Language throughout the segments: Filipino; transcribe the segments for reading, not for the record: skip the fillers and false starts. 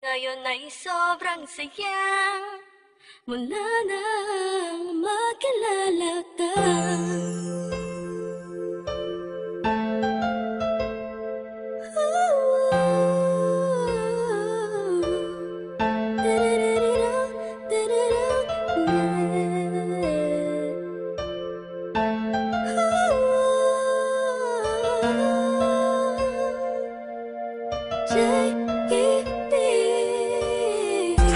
Ngayon ay sobrang saya mula nang makilala ka.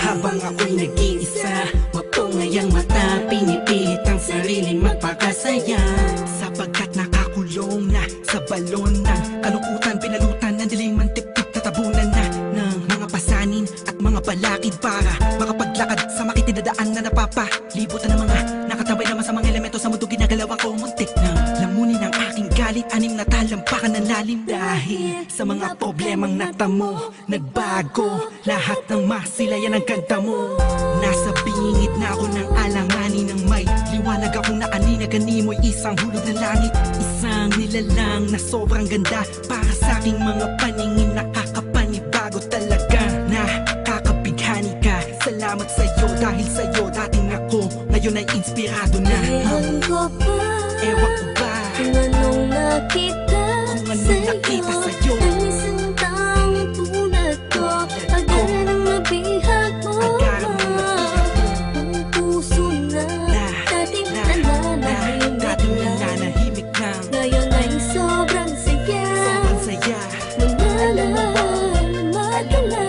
Habang ako'y nag-iisa, mapungay ang mata, pinipilit ang sariling magpakasaya. Sapagkat nakakulong na sa balon ng kalungkutan, pinalutan ng dilim ang tip-tip, tatabunan na ng mga pasanin at mga balakid para makapaglakad sa makitidadaan na napapalibutan ng mga nakatambay naman sa mga elemento sa mundo. Ginagalawan ko muntik na lamunin ang aking galit, anim na talampakan ng lalim. Dahil sa mga problemang natamo, nagbago lahat ng masilayan ang ganda mo. Nasa bingit na ako ng alanganin ng may liwanag akong naanina, ganimoy isang hulog ng langit. Isang nilalang na sobrang ganda para sa aking mga paningin, nakakapanibago talaga. Nakakabighani ka, salamat sa'yo, dahil sa'yo dating ako, ngayon ay inspirado na. Ewan ko ba, Ewan ko ba kung anong nakita sa'yo, ang isang taong tulad ko. Agad ang mabihag mo, ang puso na dating nananahimik na. ngayon ay sobrang saya mula nang makilala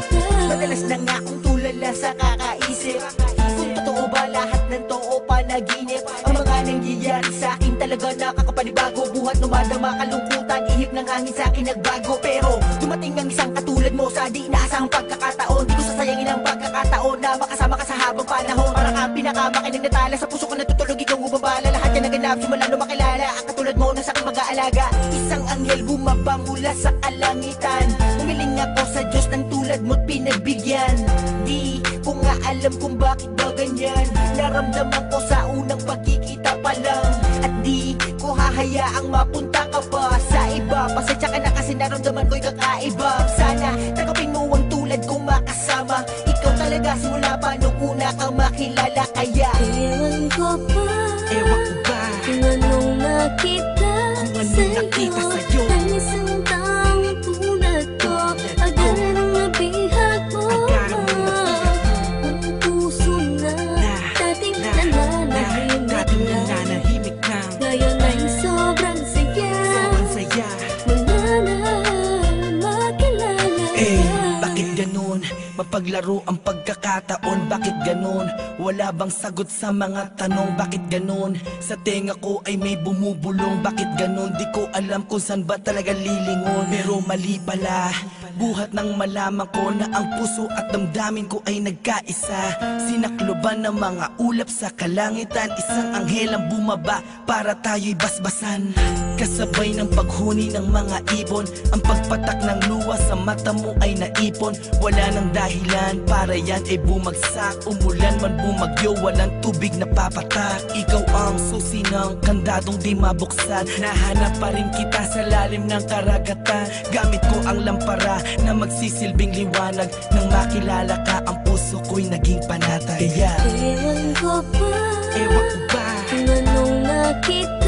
ka. Madalas na nga akong tulala sa kakaisip kung totoo ba lahat ng to o panaginip. Ang mga nangyayari sa akin talaga nakakapanibago. Buhat numadama kalungkutan, ihip ng hangin sa akin nagbago. Pero dumating ang isang katulad mo sa di inaasahang pagkakataon. Di ko sasayangin ang pagkakataon na makasama ka sa habang panahon. Para kang pinakamakinig na tala, sa puso ko natutulog, ikaw ubabala. Lahat yan naganap simula nung makilala ang katulad mo na sa aking mag-aalaga. Isang anghel bumaba mula sa kalangitan, umiling ako sa Diyos ng tulad mo't pinagbigyan. Di ko nga alam kung bakit ba ganyan, naramdaman ko sa unang pagkikita pa lang. At di ko hahayaang mapunta ka pa sa iba. Pasensya ka na kasi naramdaman ko'y kakaiba. Sana tanggapin mo ang tulad kong makasama. Ikaw talaga simula pa nung una kang makilala. Kaya Ewan ko ba, Ewan ko ba kung anong nakita sa'yo, ang isang taong tulad ko. Agad ang mabihag mo, ang puso na dating nananahimik na. ngayon ay sobrang saya mula nang makilala ka. Bakit ganun? Mapaglaro ang pagkakataon, bakit ganun? Wala bang sagot sa mga tanong, bakit ganun? Sa tenga ko ay may bumubulong, bakit ganun? Di ko alam kung saan ba talaga lilingon. Pero mali pala, buhat nang malaman ko na ang puso at damdamin ko ay nagkaisa. Sinakloban ng mga ulap sa kalangitan, isang anghel ang bumaba para tayo'y basbasan. Kasabay ng paghuni ng mga ibon, ang pagpatak ng luha sa mata mo ay naipon. Wala nang dahilan para yan ay bumagsak, umulan man bumagyo, walang tubig na papatak. Ikaw ang susi ng kandadong di mabuksan, nahanap pa rin kita sa lalim ng karagatan. Gamit ko ang lampara na magsisilbing liwanag, nang makilala ka ang puso ko'y naging panatay. Kaya Ewan ko ba, Ewan ko ba kung anong nakita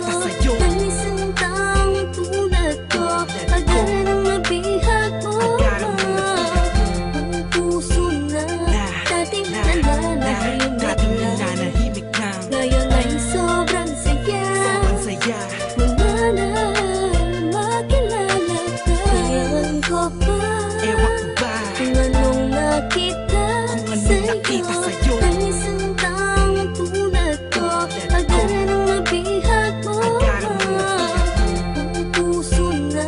sa'yo, ang isang taong tulad ko. Agad ang mabihag mo, ang puso na dating nananahimik na. ngayon ay sobrang saya mula nang makilala ka. Ewan ko ba, Ewan ko ba kung anong nakita sa'yo, ang isang taong tulad ko. Agad ang mabihag mo, ang puso na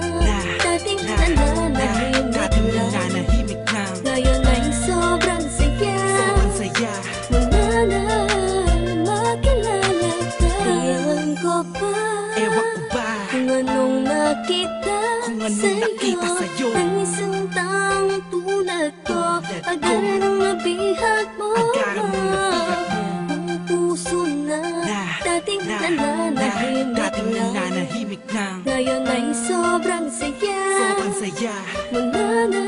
dating nananahimik na. ngayon ay sobrang saya mula nang makilala ka. Ewan ko ba, Ewan ko ba kung anong nakita sa'yo, ang isang taong tulad ko. Agad ang mabihag mo, ang puso na dating nananahimik na na. ngayon ay sobrang saya Sobrang saya mula na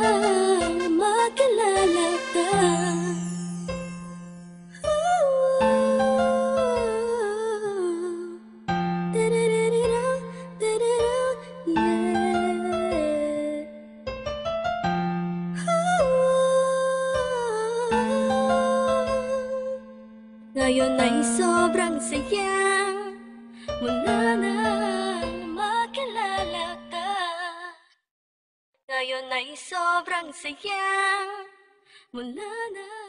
Ngayon ay sobrang saya mula nang makilala ka. Ngayon ay sobrang saya mula na